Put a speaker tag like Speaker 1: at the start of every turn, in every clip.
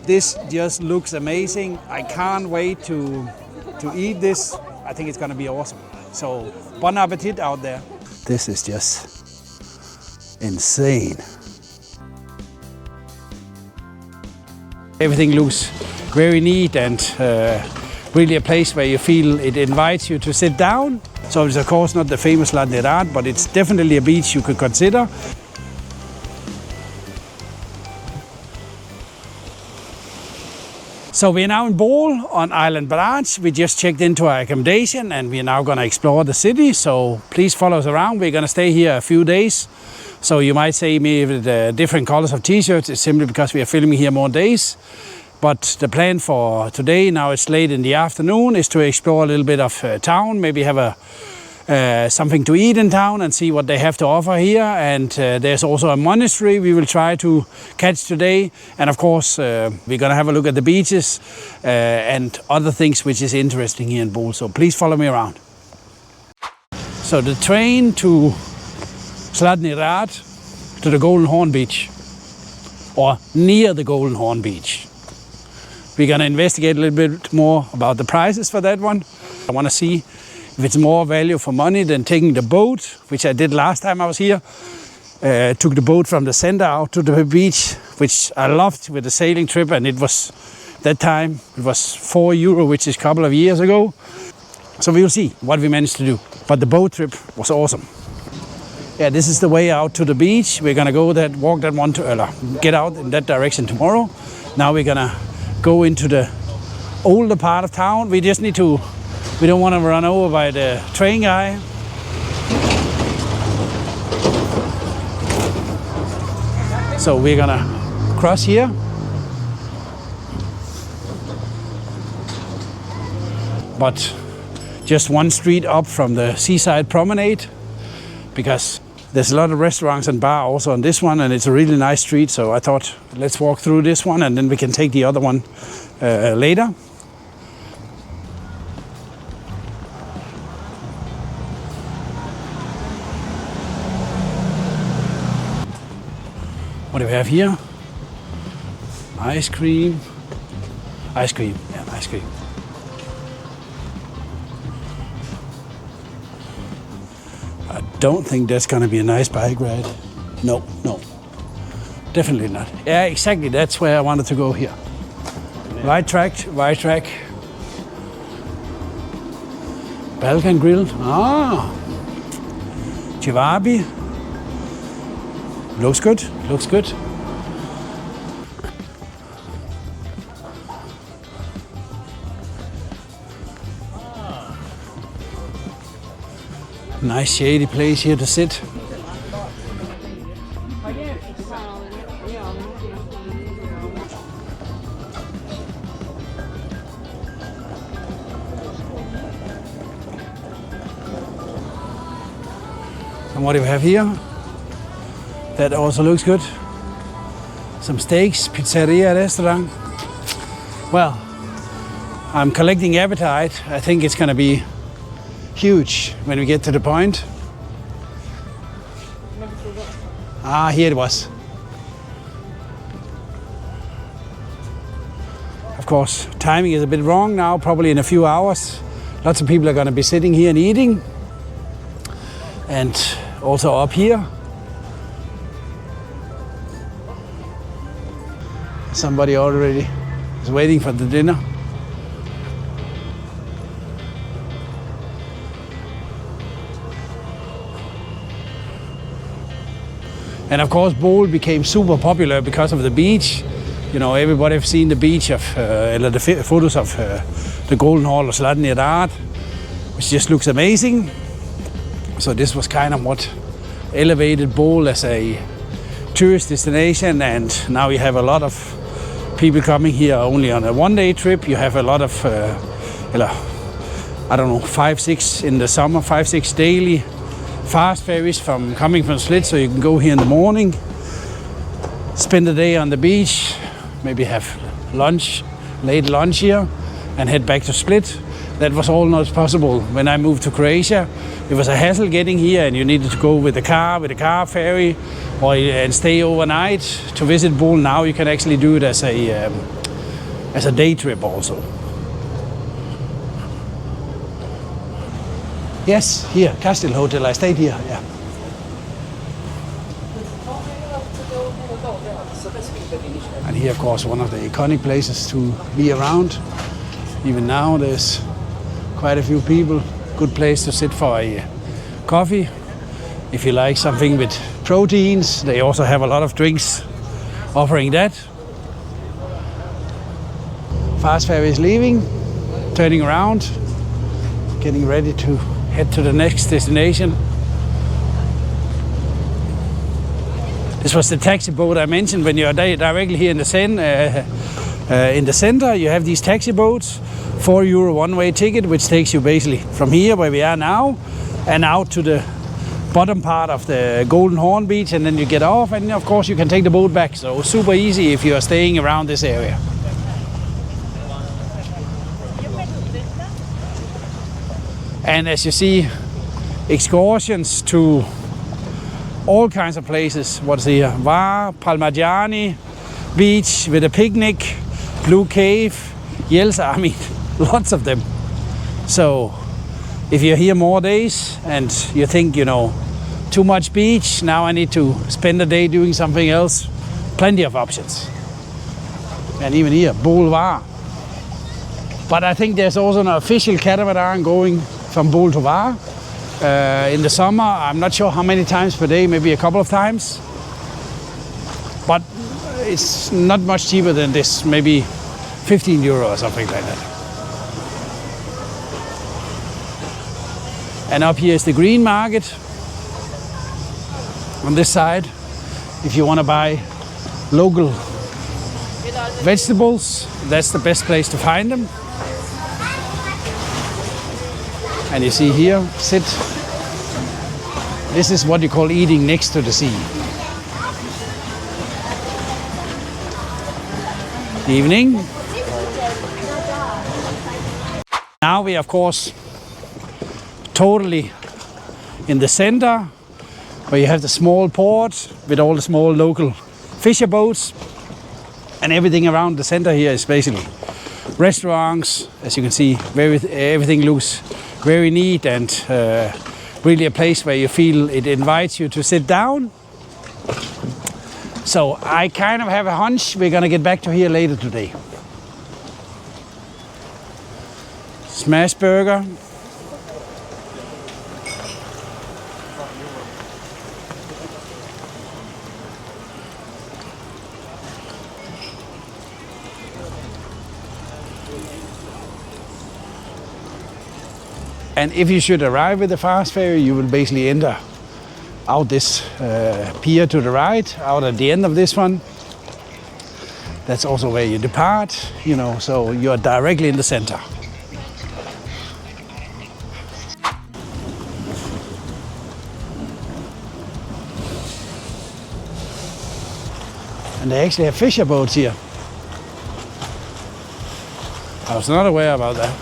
Speaker 1: This just looks amazing. I can't wait to eat this. I think it's gonna be awesome. So, bon appetit out there. This is just insane. Everything looks very neat and really a place where you feel it invites you to sit down. So it's of course not the famous Zlatni Rat, but it's definitely a beach you could consider. So we are now in Bol on island Brač. We just checked into our accommodation and we are now going to explore the city. So please follow us around. We're going to stay here a few days. So you might say me with different colors of t-shirts. It's simply because we are filming here more days. But the plan for today, now it's late in the afternoon, is to explore a little bit of town. Maybe have something to eat in town and see what they have to offer here. And there's also a monastery we will try to catch today. And of course, we're going to have a look at the beaches and other things which is interesting here in Bol. So please follow me around. So the train to Zlatni Rat, to the Golden Horn Beach, or near the Golden Horn Beach. We're going to investigate a little bit more about the prices for that one. I want to see if it's more value for money than taking the boat, which I did last time I was here. Took the boat from the center out to the beach, which I loved with the sailing trip, and it was, that time, it was €4, which is a couple of years ago. So we'll see what we managed to do. But the boat trip was awesome. Yeah, this is the way out to the beach. We're gonna go walk that one get out in that direction tomorrow. Now we're gonna go into the older part of town. We just need to, we don't want to run over by the train guy. So we're gonna cross here. But just one street up from the seaside promenade, because there's a lot of restaurants and bar also on this one, and it's a really nice street. So I thought, let's walk through this one and then we can take the other one later. What do we have here? Ice cream. Ice cream, yeah, ice cream. I don't think that's gonna be a nice bike ride. No, no, definitely not. Yeah, exactly, that's where I wanted to go here. Right track, right track. Balkan grill, Chivabi. Looks good, looks good. Nice shady place here to sit. And what do we have here? That also looks good. Some steaks, pizzeria, restaurant. Well, I'm collecting appetite. I think it's gonna be huge when we get to the point. Here it was. Of course, timing is a bit wrong now, probably in a few hours. Lots of people are gonna be sitting here and eating. And also up here. Somebody already is waiting for the dinner. And of course, Bol became super popular because of the beach. You know, everybody have seen the beach of, the photos of the Golden Horn or Zlatni Rat, which just looks amazing. So this was kind of what elevated Bol as a tourist destination, and now you have a lot of people coming here only on a one-day trip. You have a lot of, I don't know, 5-6 in the summer, 5-6 daily fast ferries coming from Split, so you can go here in the morning, spend the day on the beach, maybe have lunch, late lunch here, and head back to Split. That was all not possible when I moved to Croatia. It was a hassle getting here, and you needed to go with a car ferry, and stay overnight to visit Bol. Now you can actually do it as a as a day trip also. Yes, here, Castle Hotel. I stayed here. Yeah. And here, of course, one of the iconic places to be around. Even now, there's quite a few people. Good place to sit for a coffee. If you like something with proteins, they also have a lot of drinks offering that. Fast ferry is leaving, turning around, getting ready to head to the next destination. This was the taxi boat I mentioned. When you're directly here in the center, you have these taxi boats, €4 one-way ticket, which takes you basically from here where we are now and out to the bottom part of the Golden Horn Beach, and then you get off, and of course you can take the boat back. So super easy if you are staying around this area. And as you see, excursions to all kinds of places. What's here? Var, Palmagiani Beach with a picnic, Blue Cave, Jelsa, I mean, lots of them. So if you're here more days and you think, you know, too much beach, now I need to spend a day doing something else, plenty of options. And even here, Boulevard. But I think there's also an official catamaran going from Bol to Var. In the summer, I'm not sure how many times per day, maybe a couple of times. But it's not much cheaper than this, maybe €15 or something like that. And up here is the green market. On this side, if you want to buy local vegetables, that's the best place to find them. And you see here, sit. This is what you call eating next to the sea. Evening. Now we, of course, totally in the center, where you have the small port with all the small local fisher boats, and everything around the center here is basically restaurants. As you can see, everything looks very neat, and really a place where you feel it invites you to sit down. So I kind of have a hunch we're gonna get back to here later today. Smash burger. And if you should arrive with the fast ferry, you will basically enter out this pier to the right, out at the end of this one. That's also where you depart, you know, so you are directly in the center. And they actually have fisher boats here. I was not aware about that.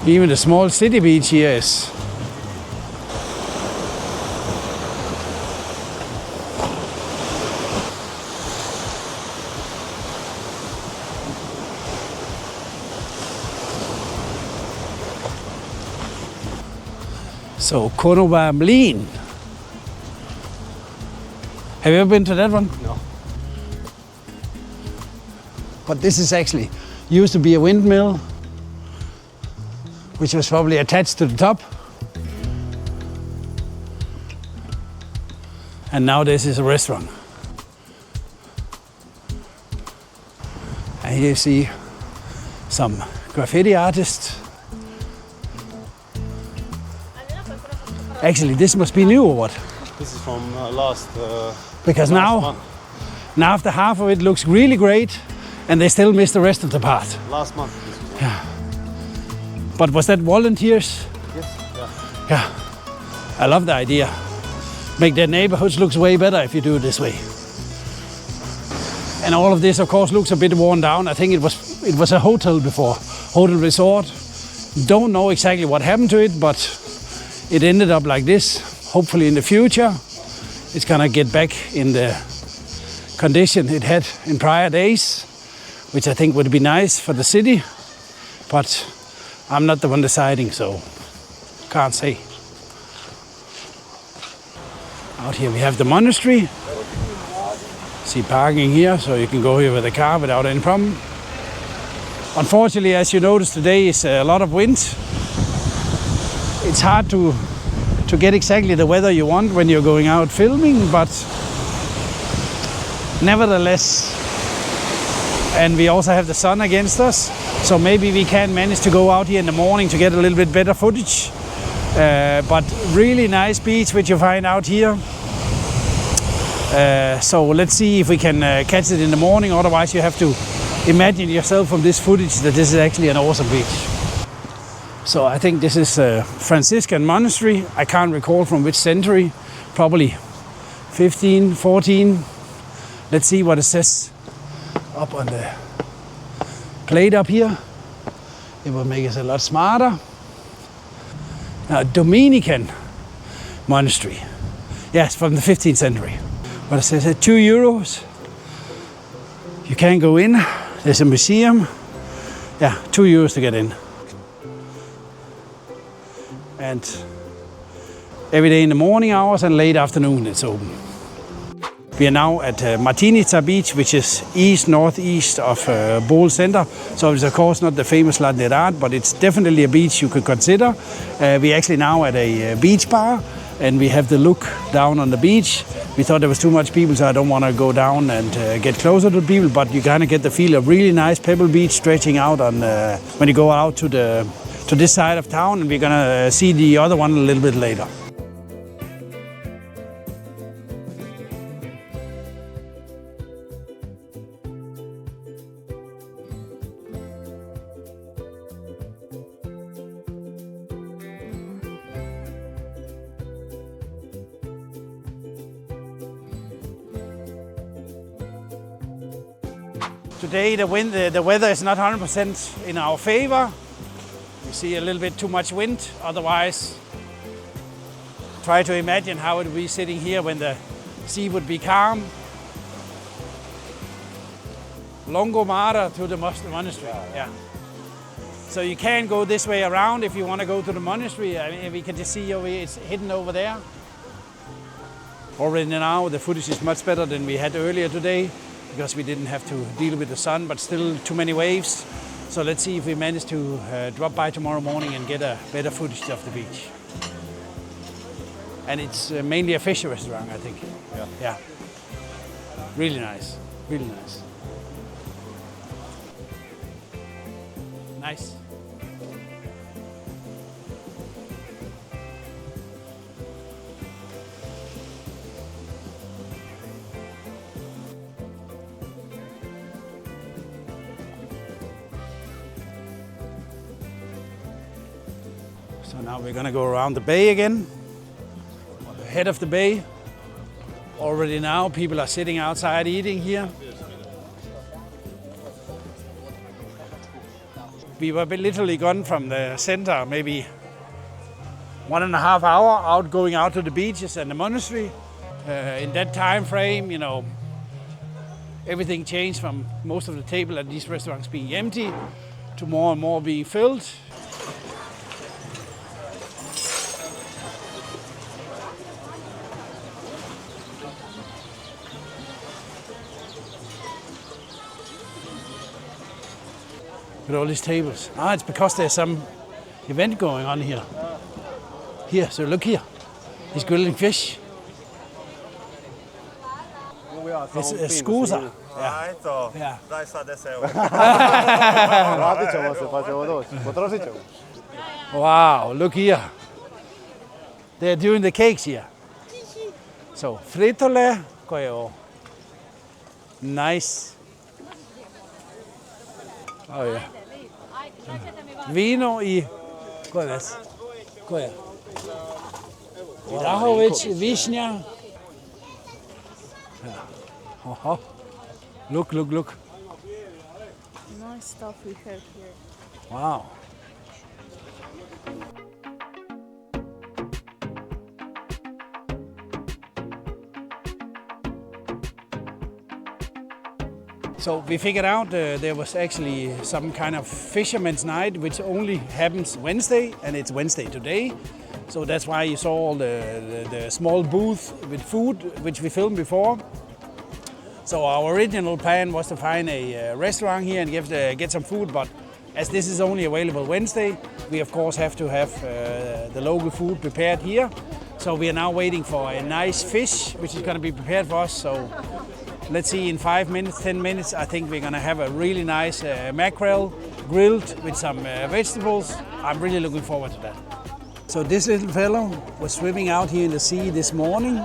Speaker 1: Even the small city beach here is so Konova Mlin. Have you ever been to that one?
Speaker 2: No.
Speaker 1: But this is actually used to be a windmill, which was probably attached to the top. And now this is a restaurant. And here you see some graffiti artists. Actually, this must be new or what?
Speaker 2: This is from last.
Speaker 1: Because now after half of it looks really great, and they still miss the rest of the part.
Speaker 2: Last month.
Speaker 1: Yeah. But was that volunteers?
Speaker 2: Yes. Yeah.
Speaker 1: Yeah. I love the idea. Make their neighborhoods look way better if you do it this way. And all of this, of course, looks a bit worn down. I think it was a hotel before, hotel resort. Don't know exactly what happened to it, but it ended up like this. Hopefully in the future, it's gonna get back in the condition it had in prior days, which I think would be nice for the city, but I'm not the one deciding, so can't say. Out here we have the monastery. See parking here, so you can go here with a car without any problem. Unfortunately, as you notice today, is a lot of wind. It's hard to get exactly the weather you want when you're going out filming, but nevertheless, and we also have the sun against us, so maybe we can manage to go out here in the morning to get a little bit better footage. But really nice beach which you find out here. So let's see if we can catch it in the morning, otherwise you have to imagine yourself from this footage that this is actually an awesome beach. So I think this is a Franciscan monastery. I can't recall from which century, probably 15, 14. Let's see what it says up on the plate up here. It will make us a lot smarter. Dominican Monastery. Yes, from the 15th century. What it says, 2 euros. You can go in. There's a museum. Yeah, 2 euros to get in. And every day in the morning hours and late afternoon it's open. We are now at Martinica beach, which is northeast of Bol Center. So it's of course not the famous Zlatni Rat, but it's definitely a beach you could consider. We're actually now at a beach bar, and we have the look down on the beach. We thought there was too much people, so I don't want to go down and get closer to people, but you kind of get the feel of really nice pebble beach stretching out on when you go out to this side of town, and we're gonna see the other one a little bit later. Today the weather is not 100% in our favor. We see a little bit too much wind. Otherwise, try to imagine how it would be sitting here when the sea would be calm. Longomara to the monastery. Yeah. So you can go this way around if you want to go to the monastery. I mean, we can just see it's hidden over there. Already now the footage is much better than we had earlier today, because we didn't have to deal with the sun, but still too many waves. So let's see if we manage to drop by tomorrow morning and get a better footage of the beach. And it's mainly a fish restaurant, I think. Yeah. Really nice, really nice. Nice. So now we're gonna go around the bay again, on the head of the bay. Already now people are sitting outside eating here. We were literally gone from the center maybe 1.5 hours going out to the beaches and the monastery. In that time frame, you know, everything changed from most of the table at these restaurants being empty to more and more being filled. With all these tables. It's because there's some event going on here. Here, so look here. He's grilling fish. It's a scusa. Yeah. Wow, look here. They're doing the cakes here. So, fritole, nice. Oh yeah. Vino i koja? Rahovec, višnja. Yeah. Look.
Speaker 3: Nice stuff we have here.
Speaker 1: Wow. So we figured out there was actually some kind of fisherman's night, which only happens Wednesday, and it's Wednesday today. So that's why you saw all the small booth with food, which we filmed before. So our original plan was to find a restaurant here and get some food, but as this is only available Wednesday, we of course have to have the local food prepared here. So we are now waiting for a nice fish, which is going to be prepared for us. So let's see, in 5 minutes, 10 minutes, I think we're going to have a really nice mackerel grilled with some vegetables. I'm really looking forward to that. So this little fellow was swimming out here in the sea this morning.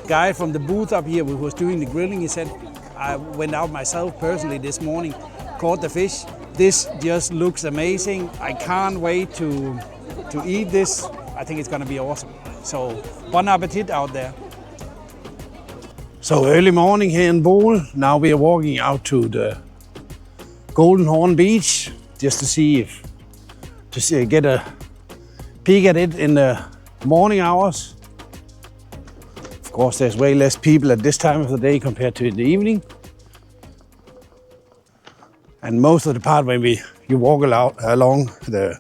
Speaker 1: Guy from the booth up here who was doing the grilling, he said, I went out myself personally this morning, caught the fish. This just looks amazing. I can't wait to eat this. I think it's going to be awesome. So bon appetit out there. So early morning here in Bol. Now we are walking out to the Golden Horn Beach just to get a peek at it in the morning hours. Of course, there's way less people at this time of the day compared to in the evening. And most of the part when you walk along the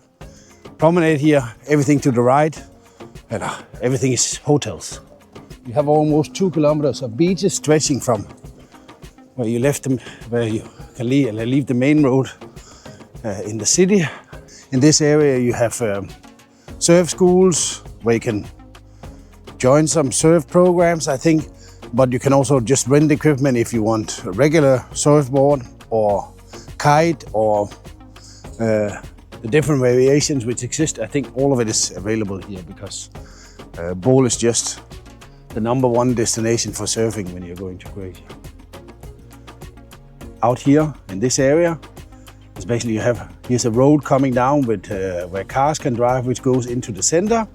Speaker 1: promenade here, everything to the right, and everything is hotels. You have almost 2 kilometers of beaches stretching from where you can leave the main road in the city. In this area you have surf schools where you can join some surf programs, I think, but you can also just rent equipment if you want a regular surfboard or kite or the different variations which exist. I think all of it is available here because Bol is just the #1 destination for surfing when you're going to Croatia. Out here in this area, especially here's a road coming down with where cars can drive, which goes into the center.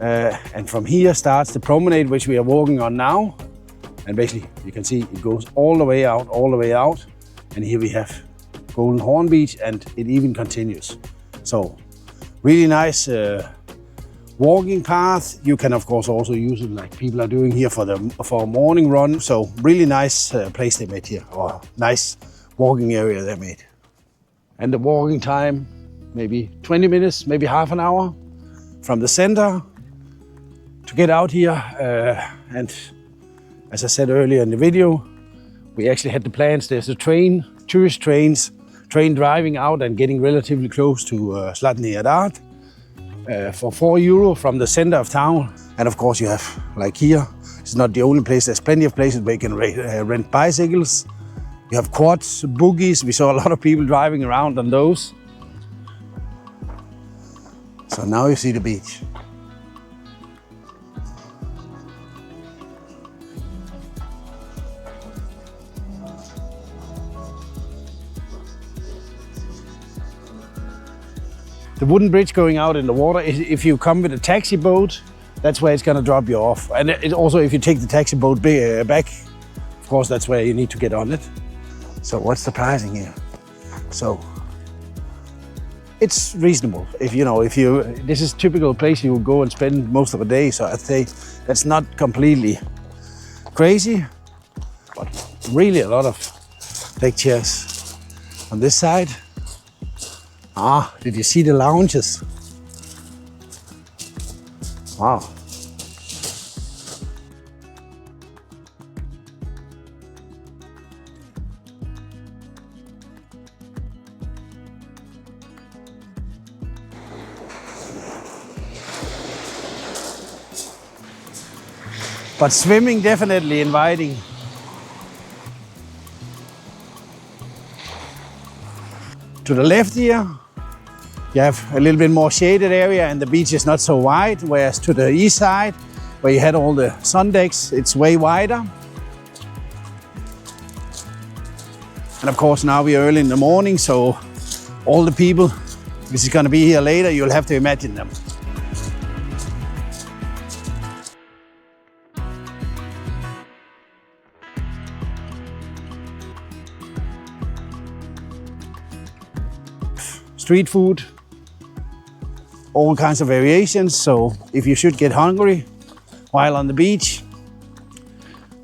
Speaker 1: And from here starts the promenade, which we are walking on now. And basically you can see it goes all the way out. And here we have Golden Horn Beach, and it even continues. So really nice walking path. You can of course also use it like people are doing here for a morning run. So really nice place they made here, or nice walking area they made. And the walking time, maybe 20 minutes, maybe half an hour from the center to get out here. And as I said earlier in the video, we actually had the plans. There's a tourist train driving out and getting relatively close to Zlatni Rat for €4 from the center of town. And of course you have, like here, it's not the only place. There's plenty of places where you can rent bicycles. You have quads, buggies. We saw a lot of people driving around on those. So now you see the beach. The wooden bridge going out in the water, if you come with a taxi boat, that's where it's going to drop you off. And it also, if you take the taxi boat back, of course, that's where you need to get on it. So what's the pricing here? So it's reasonable. This is a typical place you would go and spend most of the day. So I'd say that's not completely crazy, but really a lot of deck chairs on this side. Did you see the lounges? Wow. But swimming definitely inviting. To the left here, you have a little bit more shaded area and the beach is not so wide, whereas to the east side, where you had all the sun decks, it's way wider. And of course now we are early in the morning, so all the people which is going to be here later, you'll have to imagine them. Street food, all kinds of variations. So if you should get hungry while on the beach,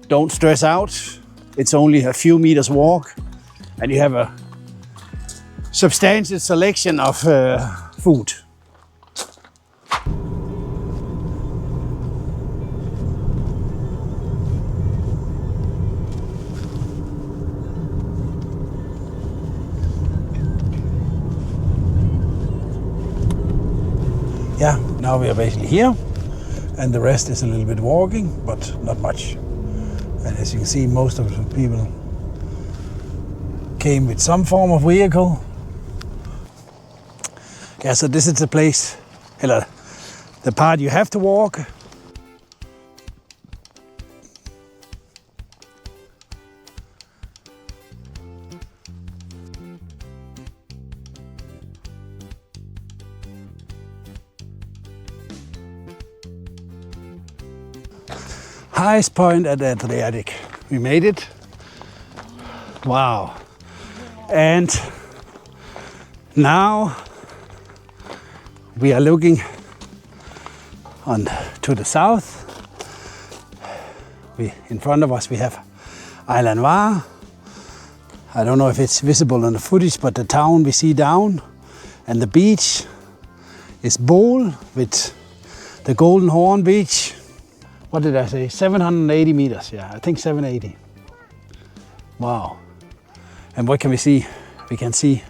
Speaker 1: don't stress out. It's only a few meters walk, and you have a substantial selection of food. Yeah, now we are basically here, and the rest is a little bit walking, but not much. And as you can see, most of the people came with some form of vehicle. Yeah, so this is the place, the part you have to walk. Highest point at the Adriatic. We made it. Wow. And now we are looking on to the south. In front of us we have Island Var. I don't know if it's visible on the footage, but the town we see down, and the beach is Bol with the Golden Horn Beach. What did I say? 780 meters. Yeah, I think 780. Wow. And what can we see? We can see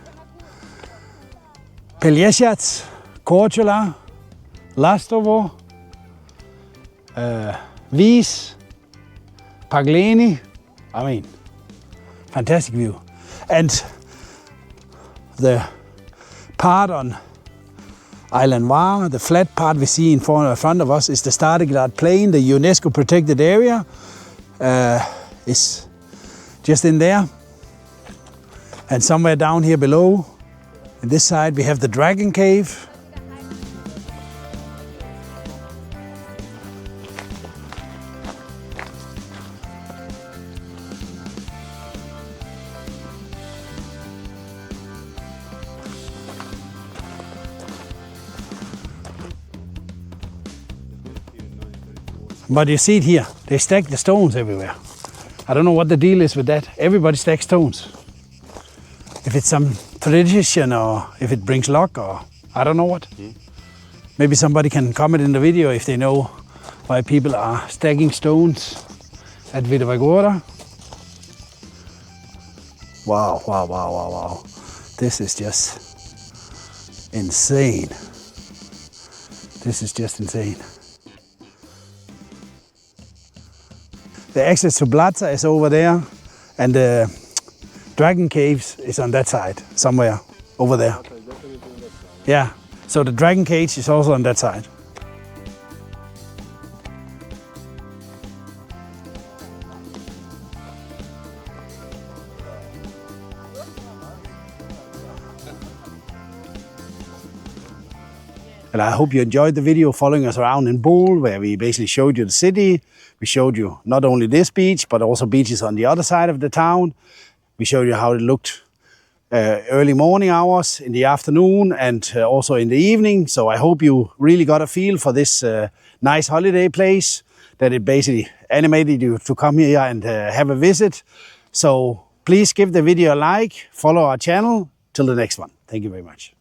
Speaker 1: Pelješac, Korčula, Lastovo, Vis, Pagleni. I mean, fantastic view. And the part on Island Var, the flat part we see in front of us, is the Zlatni Rat plain, the UNESCO protected area. Is just in there. And somewhere down here below, on this side, we have the Dragon Cave. But you see it here, they stack the stones everywhere. I don't know what the deal is with that. Everybody stacks stones. If it's some tradition or if it brings luck or I don't know what. Maybe somebody can comment in the video if they know why people are stacking stones at Vidova Gora. Wow, wow, wow, wow, wow. This is just insane. This is just insane. The access to Brač is over there, and the Dragon Caves is on that side, somewhere over there. Yeah, so the Dragon Cage is also on that side. And I hope you enjoyed the video following us around in Bol, where we basically showed you the city. We showed you not only this beach, but also beaches on the other side of the town. We showed you how it looked early morning hours, in the afternoon, and also in the evening. So I hope you really got a feel for this nice holiday place, that it basically animated you to come here and have a visit. So please give the video a like, follow our channel. Till the next one. Thank you very much.